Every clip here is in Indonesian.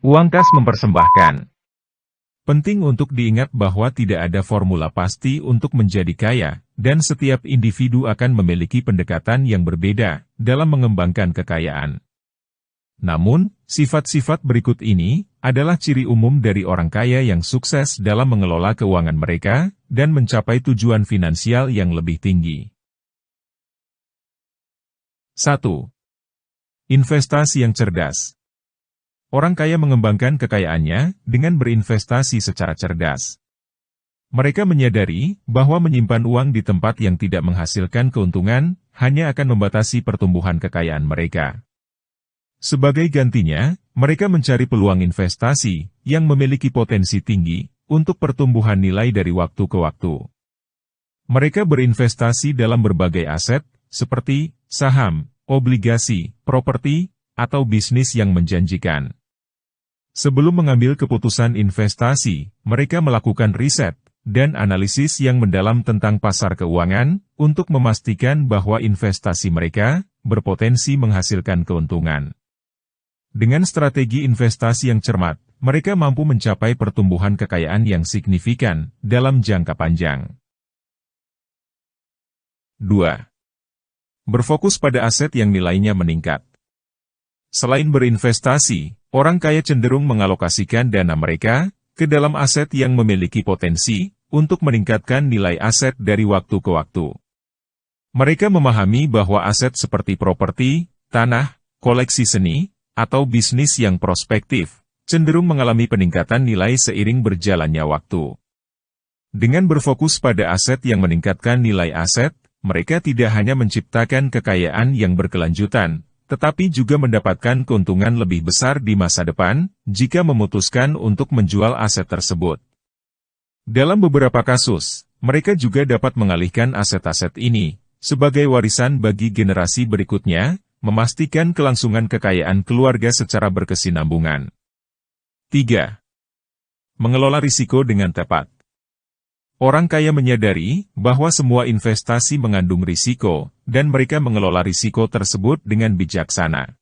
Uang kas mempersembahkan. Penting untuk diingat bahwa tidak ada formula pasti untuk menjadi kaya, dan setiap individu akan memiliki pendekatan yang berbeda dalam mengembangkan kekayaan. Namun, sifat-sifat berikut ini adalah ciri umum dari orang kaya yang sukses dalam mengelola keuangan mereka dan mencapai tujuan finansial yang lebih tinggi. 1. Investasi yang cerdas. Orang kaya mengembangkan kekayaannya dengan berinvestasi secara cerdas. Mereka menyadari bahwa menyimpan uang di tempat yang tidak menghasilkan keuntungan hanya akan membatasi pertumbuhan kekayaan mereka. Sebagai gantinya, mereka mencari peluang investasi yang memiliki potensi tinggi untuk pertumbuhan nilai dari waktu ke waktu. Mereka berinvestasi dalam berbagai aset, seperti saham, obligasi, properti, atau bisnis yang menjanjikan. Sebelum mengambil keputusan investasi, mereka melakukan riset dan analisis yang mendalam tentang pasar keuangan untuk memastikan bahwa investasi mereka berpotensi menghasilkan keuntungan. Dengan strategi investasi yang cermat, mereka mampu mencapai pertumbuhan kekayaan yang signifikan dalam jangka panjang. 2. Berfokus pada aset yang nilainya meningkat. Selain berinvestasi, orang kaya cenderung mengalokasikan dana mereka ke dalam aset yang memiliki potensi untuk meningkatkan nilai aset dari waktu ke waktu. Mereka memahami bahwa aset seperti properti, tanah, koleksi seni, atau bisnis yang prospektif cenderung mengalami peningkatan nilai seiring berjalannya waktu. Dengan berfokus pada aset yang meningkatkan nilai aset, mereka tidak hanya menciptakan kekayaan yang berkelanjutan, tetapi juga mendapatkan keuntungan lebih besar di masa depan jika memutuskan untuk menjual aset tersebut. Dalam beberapa kasus, mereka juga dapat mengalihkan aset-aset ini sebagai warisan bagi generasi berikutnya, memastikan kelangsungan kekayaan keluarga secara berkesinambungan. 3. Mengelola risiko dengan tepat. Orang kaya menyadari bahwa semua investasi mengandung risiko, dan mereka mengelola risiko tersebut dengan bijaksana.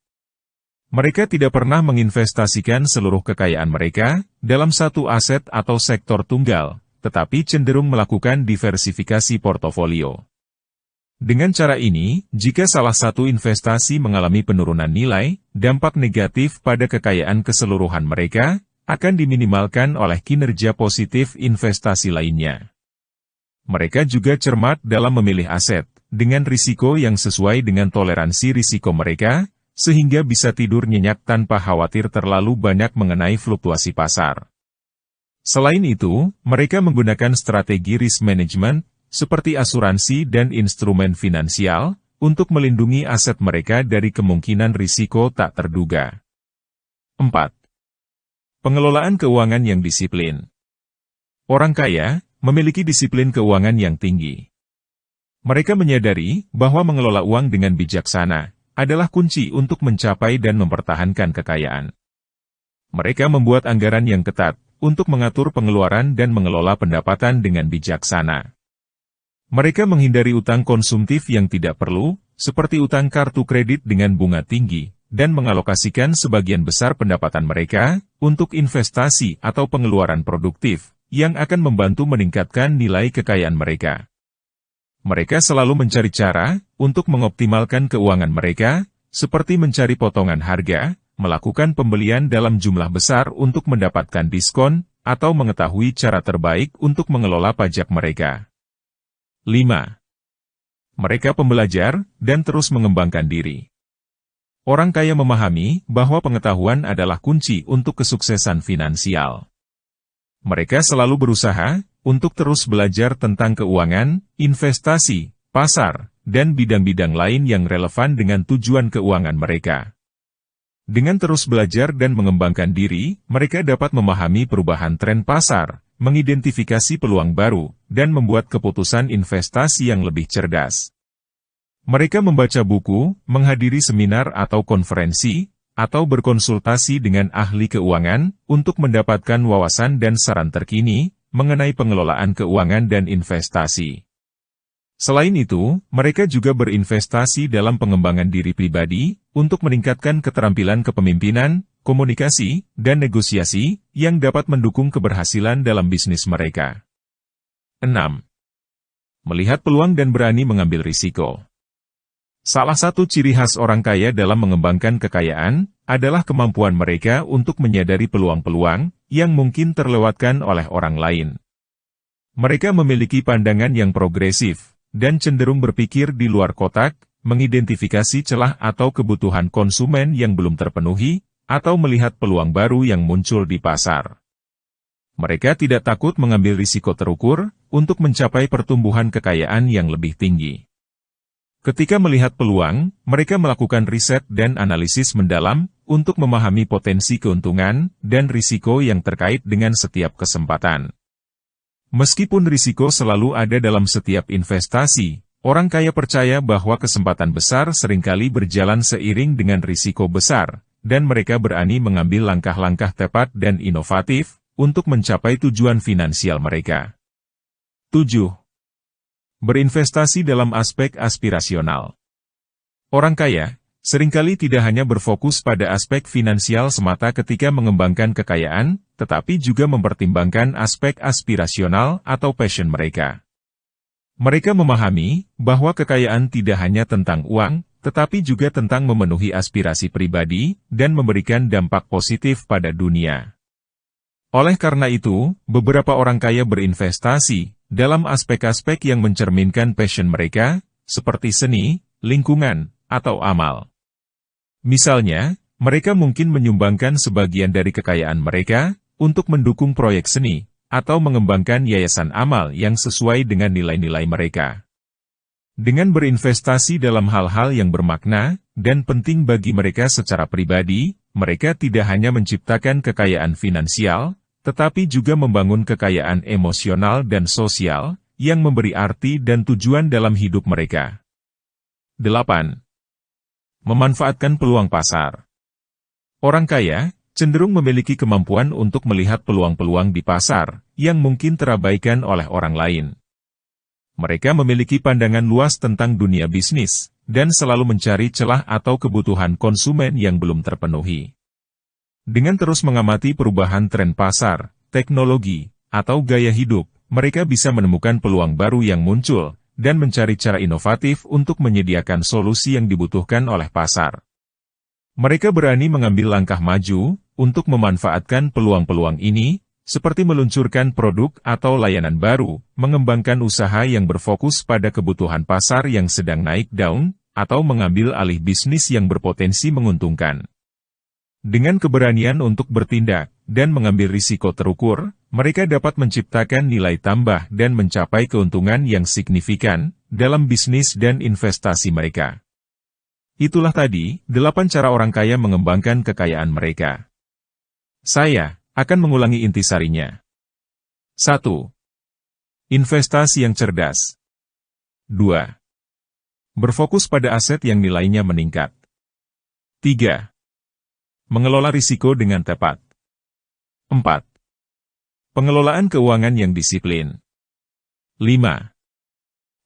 Mereka tidak pernah menginvestasikan seluruh kekayaan mereka dalam satu aset atau sektor tunggal, tetapi cenderung melakukan diversifikasi portofolio. Dengan cara ini, jika salah satu investasi mengalami penurunan nilai, dampak negatif pada kekayaan keseluruhan mereka akan diminimalkan oleh kinerja positif investasi lainnya. Mereka juga cermat dalam memilih aset, dengan risiko yang sesuai dengan toleransi risiko mereka, sehingga bisa tidur nyenyak tanpa khawatir terlalu banyak mengenai fluktuasi pasar. Selain itu, mereka menggunakan strategi risk management, seperti asuransi dan instrumen finansial, untuk melindungi aset mereka dari kemungkinan risiko tak terduga. 4. Pengelolaan keuangan yang disiplin. Orang kaya memiliki disiplin keuangan yang tinggi. Mereka menyadari bahwa mengelola uang dengan bijaksana adalah kunci untuk mencapai dan mempertahankan kekayaan. Mereka membuat anggaran yang ketat untuk mengatur pengeluaran dan mengelola pendapatan dengan bijaksana. Mereka menghindari utang konsumtif yang tidak perlu, seperti utang kartu kredit dengan bunga tinggi, dan mengalokasikan sebagian besar pendapatan mereka untuk investasi atau pengeluaran produktif, yang akan membantu meningkatkan nilai kekayaan mereka. Mereka selalu mencari cara untuk mengoptimalkan keuangan mereka, seperti mencari potongan harga, melakukan pembelian dalam jumlah besar untuk mendapatkan diskon, atau mengetahui cara terbaik untuk mengelola pajak mereka. 5. Mereka pembelajar dan terus mengembangkan diri. Orang kaya memahami bahwa pengetahuan adalah kunci untuk kesuksesan finansial. Mereka selalu berusaha untuk terus belajar tentang keuangan, investasi, pasar, dan bidang-bidang lain yang relevan dengan tujuan keuangan mereka. Dengan terus belajar dan mengembangkan diri, mereka dapat memahami perubahan tren pasar, mengidentifikasi peluang baru, dan membuat keputusan investasi yang lebih cerdas. Mereka membaca buku, menghadiri seminar atau konferensi, atau berkonsultasi dengan ahli keuangan untuk mendapatkan wawasan dan saran terkini mengenai pengelolaan keuangan dan investasi. Selain itu, mereka juga berinvestasi dalam pengembangan diri pribadi untuk meningkatkan keterampilan kepemimpinan komunikasi, dan negosiasi yang dapat mendukung keberhasilan dalam bisnis mereka. 6. Melihat peluang dan berani mengambil risiko. Salah satu ciri khas orang kaya dalam mengembangkan kekayaan adalah kemampuan mereka untuk menyadari peluang-peluang yang mungkin terlewatkan oleh orang lain. Mereka memiliki pandangan yang progresif dan cenderung berpikir di luar kotak, mengidentifikasi celah atau kebutuhan konsumen yang belum terpenuhi, atau melihat peluang baru yang muncul di pasar. Mereka tidak takut mengambil risiko terukur untuk mencapai pertumbuhan kekayaan yang lebih tinggi. Ketika melihat peluang, mereka melakukan riset dan analisis mendalam untuk memahami potensi keuntungan dan risiko yang terkait dengan setiap kesempatan. Meskipun risiko selalu ada dalam setiap investasi, orang kaya percaya bahwa kesempatan besar seringkali berjalan seiring dengan risiko besar, dan mereka berani mengambil langkah-langkah tepat dan inovatif untuk mencapai tujuan finansial mereka. 7. Berinvestasi dalam aspek aspirasional. Orang kaya seringkali tidak hanya berfokus pada aspek finansial semata ketika mengembangkan kekayaan, tetapi juga mempertimbangkan aspek aspirasional atau passion mereka. Mereka memahami bahwa kekayaan tidak hanya tentang uang, tetapi juga tentang memenuhi aspirasi pribadi dan memberikan dampak positif pada dunia. Oleh karena itu, beberapa orang kaya berinvestasi dalam aspek-aspek yang mencerminkan passion mereka, seperti seni, lingkungan, atau amal. Misalnya, mereka mungkin menyumbangkan sebagian dari kekayaan mereka untuk mendukung proyek seni, atau mengembangkan yayasan amal yang sesuai dengan nilai-nilai mereka. Dengan berinvestasi dalam hal-hal yang bermakna dan penting bagi mereka secara pribadi, mereka tidak hanya menciptakan kekayaan finansial, tetapi juga membangun kekayaan emosional dan sosial, yang memberi arti dan tujuan dalam hidup mereka. 8. Memanfaatkan peluang pasar. Orang kaya cenderung memiliki kemampuan untuk melihat peluang-peluang di pasar, yang mungkin terabaikan oleh orang lain. Mereka memiliki pandangan luas tentang dunia bisnis, dan selalu mencari celah atau kebutuhan konsumen yang belum terpenuhi. Dengan terus mengamati perubahan tren pasar, teknologi, atau gaya hidup, mereka bisa menemukan peluang baru yang muncul, dan mencari cara inovatif untuk menyediakan solusi yang dibutuhkan oleh pasar. Mereka berani mengambil langkah maju untuk memanfaatkan peluang-peluang ini, seperti meluncurkan produk atau layanan baru, mengembangkan usaha yang berfokus pada kebutuhan pasar yang sedang naik daun, atau mengambil alih bisnis yang berpotensi menguntungkan. Dengan keberanian untuk bertindak dan mengambil risiko terukur, mereka dapat menciptakan nilai tambah dan mencapai keuntungan yang signifikan dalam bisnis dan investasi mereka. Itulah tadi 8 cara orang kaya mengembangkan kekayaan mereka. Saya akan mengulangi intisarinya. 1. Investasi yang cerdas. 2. Berfokus pada aset yang nilainya meningkat. 3. Mengelola risiko dengan tepat. 4. Pengelolaan keuangan yang disiplin. 5.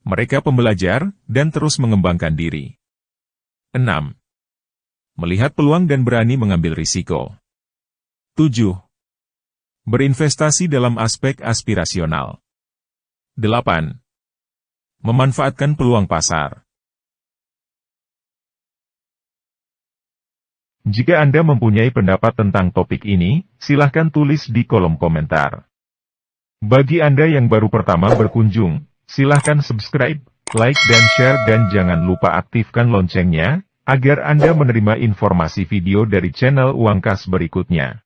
Mereka pembelajar dan terus mengembangkan diri. 6. Melihat peluang dan berani mengambil risiko. 7. Berinvestasi dalam aspek aspirasional. 8. Memanfaatkan peluang pasar. Jika Anda mempunyai pendapat tentang topik ini, silahkan tulis di kolom komentar. Bagi Anda yang baru pertama berkunjung, silahkan subscribe, like dan share dan jangan lupa aktifkan loncengnya, agar Anda menerima informasi video dari channel Uang Kas berikutnya.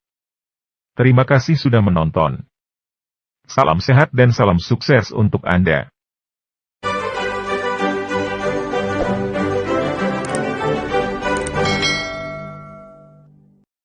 Terima kasih sudah menonton. Salam sehat dan salam sukses untuk Anda.